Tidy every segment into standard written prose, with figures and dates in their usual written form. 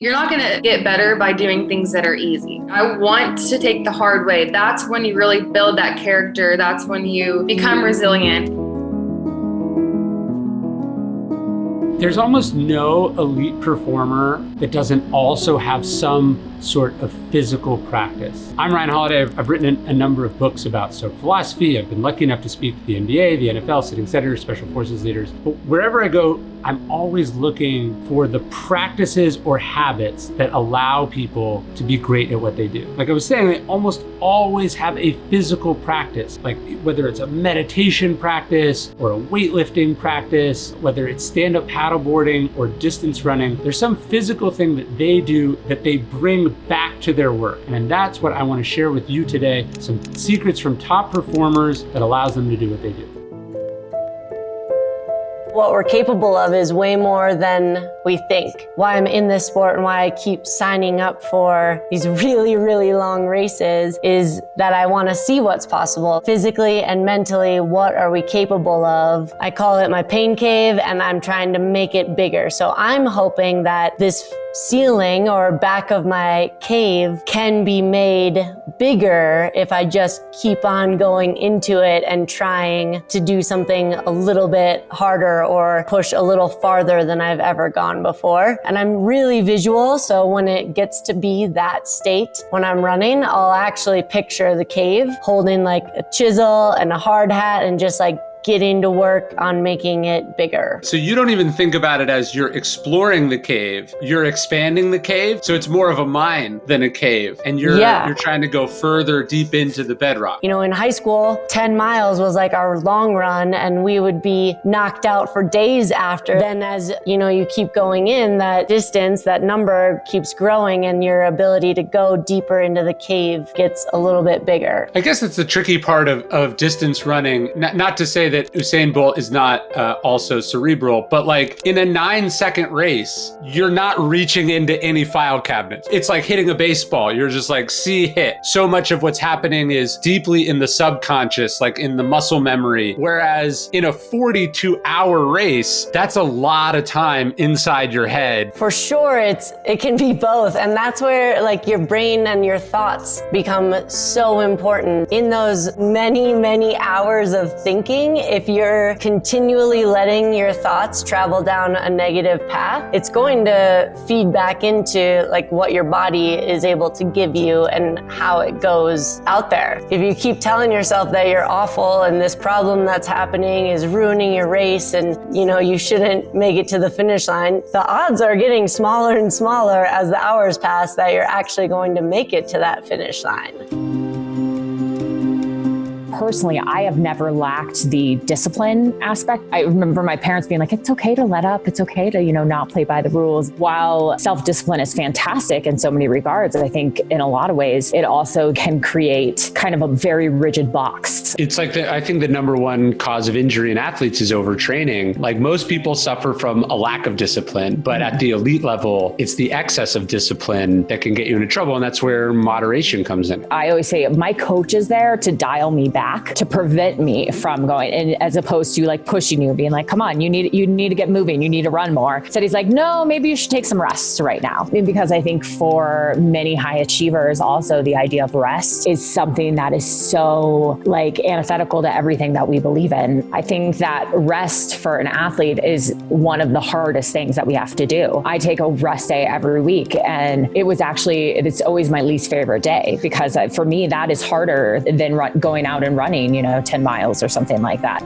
You're not going to get better by doing things that are easy. I want to take the hard way. That's when you really build that character. That's when you become resilient. There's almost no elite performer that doesn't also have some sort of physical practice. I'm Ryan Holiday. I've written a number of books about Stoic philosophy. I've been lucky enough to speak to the NBA, the NFL, sitting senators, special forces leaders. But wherever I go, I'm always looking for the practices or habits that allow people to be great at what they do. Like I was saying, they almost always have a physical practice, like whether it's a meditation practice or a weightlifting practice, whether it's stand-up paddleboarding or distance running, there's some physical thing that they do that they bring back to their work. And that's what I want to share with you today, some secrets from top performers that allows them to do what they do. What we're capable of is way more than we think. Why I'm in this sport and why I keep signing up for these really, really long races is that I want to see what's possible. Physically and mentally, what are we capable of? I call it my pain cave, and I'm trying to make it bigger. So I'm hoping that this ceiling or back of my cave can be made bigger if I just keep on going into it and trying to do something a little bit harder or push a little farther than I've ever gone before. And I'm really visual, so when it gets to be that state, when I'm running, I'll actually picture the cave holding like a chisel and a hard hat and just like getting to work on making it bigger. So you don't even think about it as you're exploring the cave, you're expanding the cave. So it's more of a mine than a cave. And you're trying to go further deep into the bedrock. You know, in high school, 10 miles was like our long run and we would be knocked out for days after. Then as you know, you keep going in, that distance, that number keeps growing and your ability to go deeper into the cave gets a little bit bigger. I guess that's the tricky part of distance running. Not to say that Usain Bolt is not also cerebral, but like in a 9-second race, you're not reaching into any file cabinets. It's like hitting a baseball. You're just like, see, hit. So much of what's happening is deeply in the subconscious, like in the muscle memory. Whereas in a 42-hour race, that's a lot of time inside your head. For sure, it can be both. And that's where like your brain and your thoughts become so important. In those many, many hours of thinking, if you're continually letting your thoughts travel down a negative path, it's going to feed back into like what your body is able to give you and how it goes out there. If you keep telling yourself that you're awful and this problem that's happening is ruining your race and you know you shouldn't make it to the finish line, the odds are getting smaller and smaller as the hours pass that you're actually going to make it to that finish line. Personally, I have never lacked the discipline aspect. I remember my parents being like, it's okay to let up. It's okay to, not play by the rules. While self-discipline is fantastic in so many regards, I think in a lot of ways, it also can create kind of a very rigid box. It's like, I think the number one cause of injury in athletes is overtraining. Like most people suffer from a lack of discipline, but at the elite level, it's the excess of discipline that can get you into trouble. And that's where moderation comes in. I always say my coach is there to dial me back, to prevent me from going, and as opposed to like pushing you, being like, come on, you need to get moving, you need to run more. So he's like, no, maybe you should take some rest right now. Because I think for many high achievers, also the idea of rest is something that is so like antithetical to everything that we believe in. I think that rest for an athlete is one of the hardest things that we have to do. I take a rest day every week, and it's always my least favorite day because for me, that is harder than going out and running, 10 miles or something like that.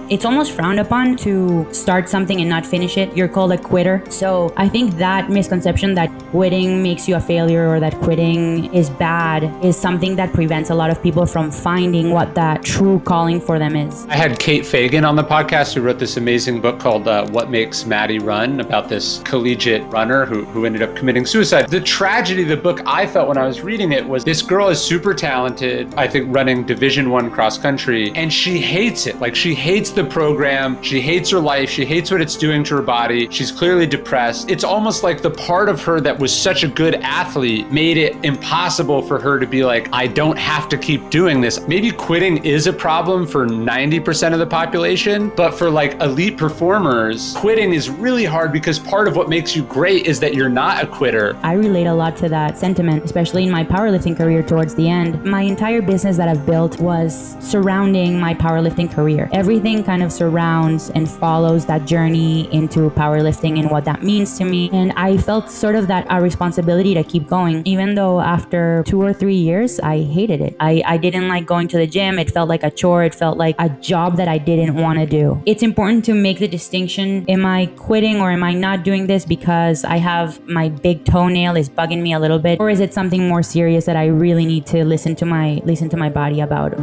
It's almost frowned upon to start something and not finish it. You're called a quitter. So I think that misconception that quitting makes you a failure or that quitting is bad is something that prevents a lot of people from finding what that true calling for them is. I had Kate Fagan on the podcast who wrote this amazing book called What Makes Maddie Run, about this collegiate runner who ended up committing suicide. The tragedy of the book I felt when I was reading it was this girl is super talented, I think running Division I cross country, and she hates it. Like she hates the the program. She hates her life. She hates what it's doing to her body. She's clearly depressed. It's almost like the part of her that was such a good athlete made it impossible for her to be like, I don't have to keep doing this. Maybe quitting is a problem for 90% of the population, but for like elite performers, quitting is really hard because part of what makes you great is that you're not a quitter. I relate a lot to that sentiment, especially in my powerlifting career towards the end. My entire business that I've built was surrounding my powerlifting career. Everything kind of surrounds and follows that journey into powerlifting and what that means to me. And I felt sort of that responsibility to keep going, even though after 2 or 3 years, I hated it. I didn't like going to the gym. It felt like a chore. It felt like a job that I didn't want to do. It's important to make the distinction. Am I quitting or am I not doing this because I have my big toenail is bugging me a little bit? Or is it something more serious that I really need to listen to my body about?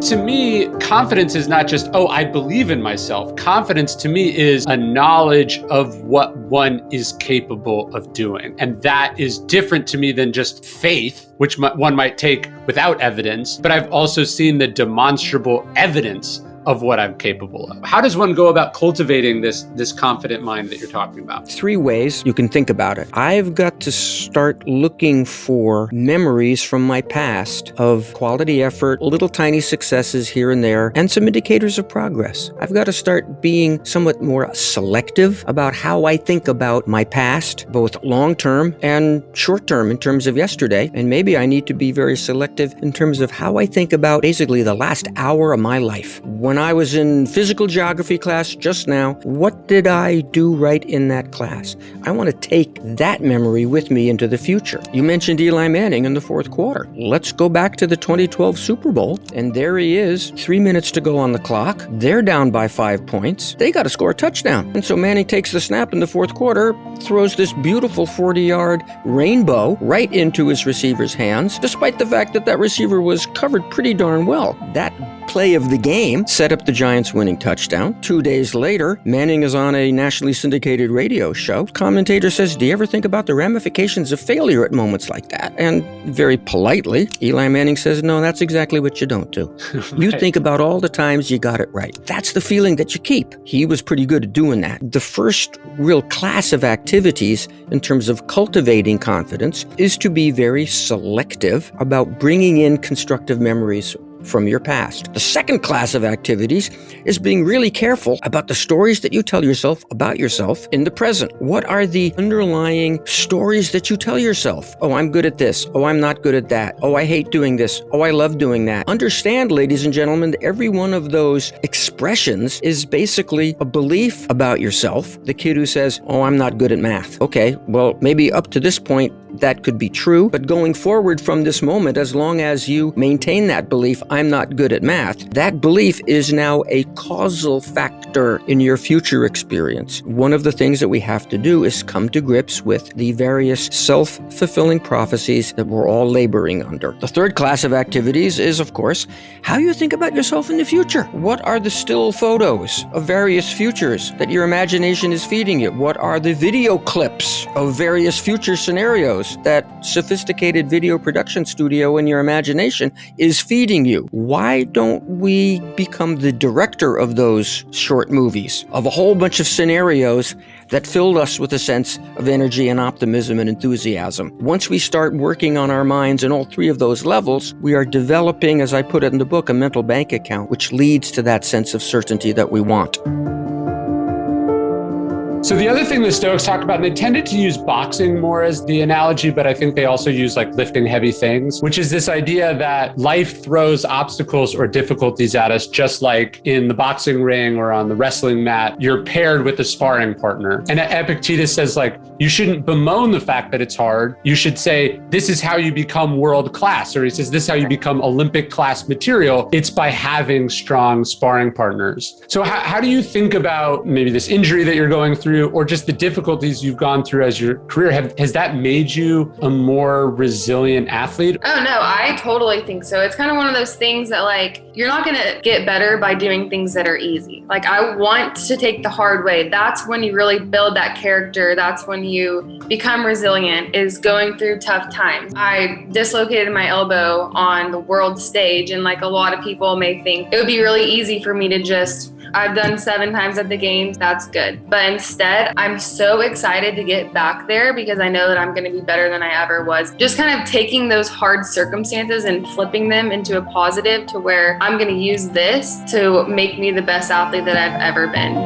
To me, confidence is not just, oh, I believe in myself. Confidence to me is a knowledge of what one is capable of doing. And that is different to me than just faith, which one might take without evidence. But I've also seen the demonstrable evidence of what I'm capable of. How does one go about cultivating this confident mind that you're talking about? 3 ways you can think about it. I've got to start looking for memories from my past of quality effort, little tiny successes here and there, and some indicators of progress. I've got to start being somewhat more selective about how I think about my past, both long-term and short-term in terms of yesterday. And maybe I need to be very selective in terms of how I think about basically the last hour of my life. When I was in physical geography class just now, what did I do right in that class? I want to take that memory with me into the future. You mentioned Eli Manning in the 4th quarter. Let's go back to the 2012 Super Bowl, and there he is, 3 minutes to go on the clock. They're down by 5 points. They got to score a touchdown. And so Manning takes the snap in the 4th quarter, throws this beautiful 40-yard rainbow right into his receiver's hands, despite the fact that that receiver was covered pretty darn well. That play of the game set up the Giants' winning touchdown. 2 days later, Manning is on a nationally syndicated radio show. Commentator says, do you ever think about the ramifications of failure at moments like that? And very politely, Eli Manning says, no, that's exactly what you don't do. You think about all the times you got it right. That's the feeling that you keep. He was pretty good at doing that. The first real class of activities in terms of cultivating confidence is to be very selective about bringing in constructive memories from your past. The second class of activities is being really careful about the stories that you tell yourself about yourself in the present. What are the underlying stories that you tell yourself? Oh, I'm good at this. Oh, I'm not good at that. Oh, I hate doing this. Oh, I love doing that. Understand, ladies and gentlemen, that every one of those expressions is basically a belief about yourself. The kid who says, oh, I'm not good at math. Okay, well, maybe up to this point, that could be true, but going forward from this moment, as long as you maintain that belief, I'm not good at math, that belief is now a causal factor in your future experience. One of the things that we have to do is come to grips with the various self-fulfilling prophecies that we're all laboring under. The third class of activities is, of course, how you think about yourself in the future. What are the still photos of various futures that your imagination is feeding you? What are the video clips of various future scenarios that sophisticated video production studio in your imagination is feeding you? Why don't we become the director of those short movies, of a whole bunch of scenarios that filled us with a sense of energy and optimism and enthusiasm? Once we start working on our minds in all 3 of those levels, we are developing, as I put it in the book, a mental bank account, which leads to that sense of certainty that we want. So the other thing the Stoics talked about, and they tended to use boxing more as the analogy, but I think they also use like lifting heavy things, which is this idea that life throws obstacles or difficulties at us, just like in the boxing ring or on the wrestling mat, you're paired with a sparring partner. And Epictetus says, like, you shouldn't bemoan the fact that it's hard. You should say, this is how you become world class. Or he says, this is how you become Olympic class material. It's by having strong sparring partners. So how do you think about maybe this injury that you're going through through, or just the difficulties you've gone through as your career, has that made you a more resilient athlete? Oh no, I totally think so. It's kind of one of those things that like, you're not going to get better by doing things that are easy. Like I want to take the hard way. That's when you really build that character. That's when you become resilient, is going through tough times. I dislocated my elbow on the world stage, and like a lot of people may think it would be really easy for me to just, I've done 7 times at the games, that's good. But instead, I'm so excited to get back there because I know that I'm going to be better than I ever was. Just kind of taking those hard circumstances and flipping them into a positive, to where I'm going to use this to make me the best athlete that I've ever been.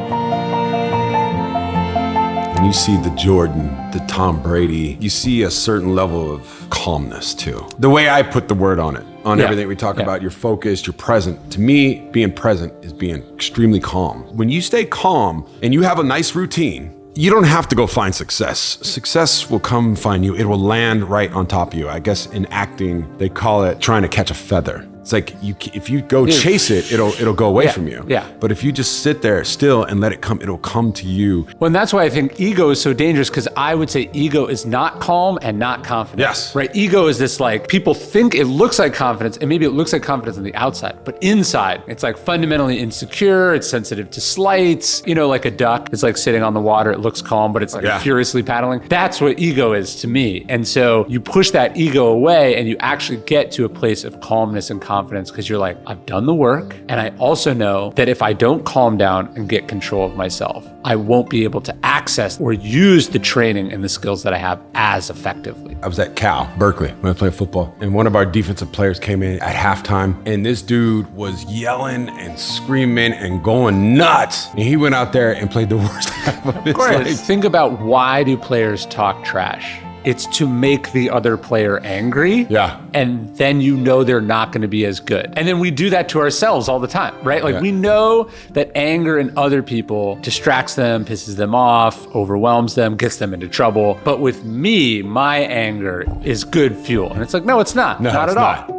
When you see the Jordan, the Tom Brady, you see a certain level of calmness too. The way I put the word on it, on everything we talk about, you're focused, you're present. To me, being present is being extremely calm. When you stay calm and you have a nice routine, you don't have to go find success. Success will come find you. It will land right on top of you. I guess in acting, they call it trying to catch a feather. It's like if you go chase it, it'll go away from you. Yeah. But if you just sit there still and let it come, it'll come to you. Well, and that's why I think ego is so dangerous, because I would say ego is not calm and not confident. Yes. Right? Ego is this, like, people think it looks like confidence, and maybe it looks like confidence on the outside, but inside, it's like fundamentally insecure. It's sensitive to slights. You know, like a duck. It's like sitting on the water. It looks calm, but it's like furiously paddling. That's what ego is to me. And so you push that ego away and you actually get to a place of calmness and confidence, because you're like, I've done the work, and I also know that if I don't calm down and get control of myself, I won't be able to access or use the training and the skills that I have as effectively. I was at Cal, Berkeley, when I played football, and one of our defensive players came in at halftime, and this dude was yelling and screaming and going nuts. And he went out there and played the worst half of his life. Think about, why do players talk trash? It's to make the other player angry. Yeah. And then you know they're not going to be as good. And then we do that to ourselves all the time, right? Like we know that anger in other people distracts them, pisses them off, overwhelms them, gets them into trouble. But with me, my anger is good fuel. And it's like, no, it's not. No, not it's at not. all.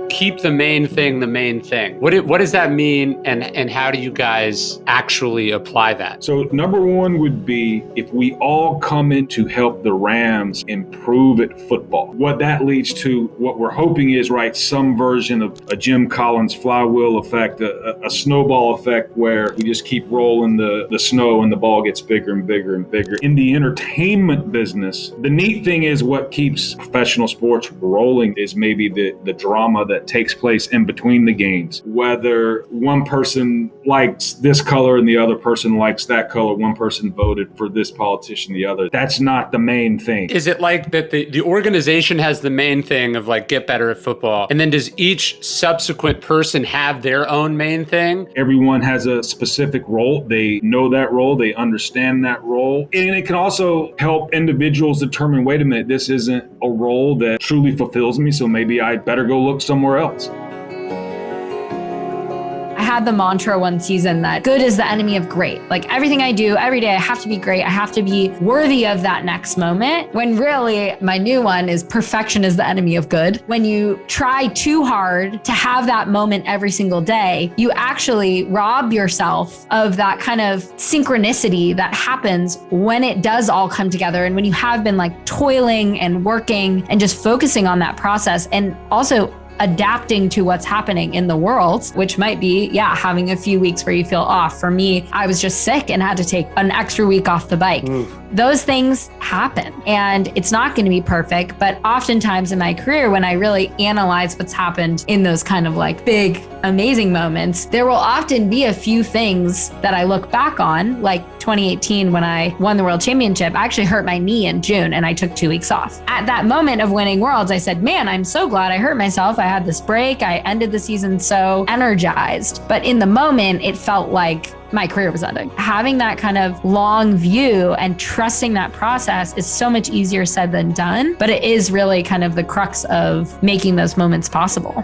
Keep the main thing the main thing. What does that mean, and how do you guys actually apply that? So number one would be, if we all come in to help the Rams improve at football. What that leads to, what we're hoping is, right, some version of a Jim Collins flywheel effect, a snowball effect, where we just keep rolling the snow and the ball gets bigger and bigger and bigger. In the entertainment business, the neat thing is, what keeps professional sports rolling is maybe the drama that takes place in between the games. Whether one person likes this color and the other person likes that color, one person voted for this politician, the other. That's not the main thing. Is it like that the organization has the main thing of like, get better at football, and then does each subsequent person have their own main thing? Everyone has a specific role. They know that role. They understand that role. And it can also help individuals determine, wait a minute, this isn't a role that truly fulfills me, so maybe I better go look somewhere else. I had the mantra one season that good is the enemy of great. Like everything I do every day, I have to be great. I have to be worthy of that next moment. When really my new one is perfection is the enemy of good. When you try too hard to have that moment every single day, you actually rob yourself of that kind of synchronicity that happens when it does all come together. And when you have been like toiling and working and just focusing on that process, and also adapting to what's happening in the world, which might be, having a few weeks where you feel off. For me, I was just sick and had to take an extra week off the bike. Those things happen, and it's not going to be perfect. But oftentimes in my career, when I really analyze what's happened in those kind of like big, amazing moments, there will often be a few things that I look back on, like 2018 when I won the world championship. I actually hurt my knee in June and I took 2 weeks off. At that moment of winning worlds, I said, man, I'm so glad I hurt myself. I had this break. I ended the season so energized. But in the moment, it felt like my career was ending. Having that kind of long view and trusting that process is so much easier said than done, but it is really kind of the crux of making those moments possible.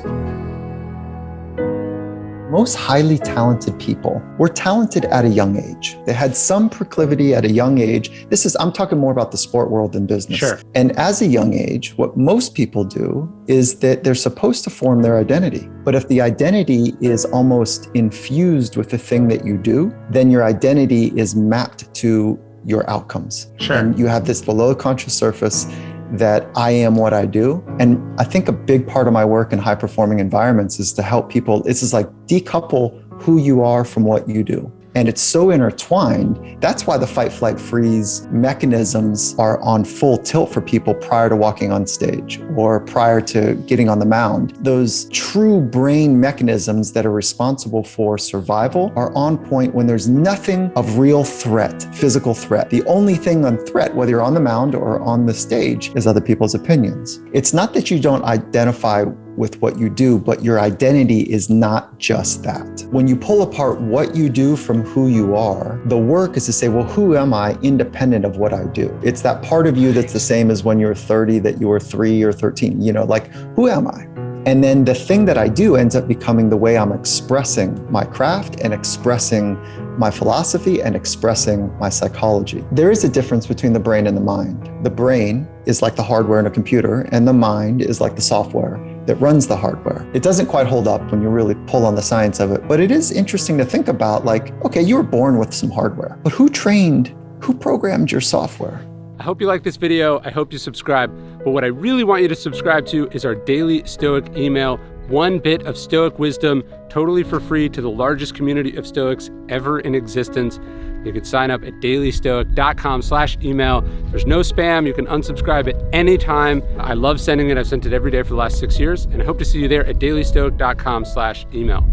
most highly talented people were talented at a young age. They had some proclivity at a young age. I'm talking more about the sport world than business. Sure. And as a young age, what most people do is that they're supposed to form their identity. But if the identity is almost infused with the thing that you do, then your identity is mapped to your outcomes. Sure. And you have this below the conscious surface that I am what I do. And I think a big part of my work in high performing environments is to help people. It's just like decouple who you are from what you do. And it's so intertwined. That's why the fight, flight, freeze mechanisms are on full tilt for people prior to walking on stage or prior to getting on the mound. Those true brain mechanisms that are responsible for survival are on point when there's nothing of real threat, physical threat. The only thing on threat, whether you're on the mound or on the stage, is other people's opinions. It's not that you don't identify with what you do, but your identity is not just that. When you pull apart what you do from who you are, the work is to say, well, who am I independent of what I do? It's that part of you that's the same as when you're 30, that you were 3 or 13, like, who am I? And then the thing that I do ends up becoming the way I'm expressing my craft and expressing my philosophy and expressing my psychology. There is a difference between the brain and the mind. The brain is like the hardware in a computer, and the mind is like the software that runs the hardware. It doesn't quite hold up when you really pull on the science of it, but it is interesting to think about, like, okay, you were born with some hardware, but who programmed your software? I hope you like this video. I hope you subscribe. But what I really want you to subscribe to is our daily Stoic email. 1 bit of Stoic wisdom, totally for free to the largest community of Stoics ever in existence. You can sign up at dailystoic.com/email. There's no spam. You can unsubscribe at any time. I love sending it. I've sent it every day for the last 6 years, and I hope to see you there at dailystoic.com/email.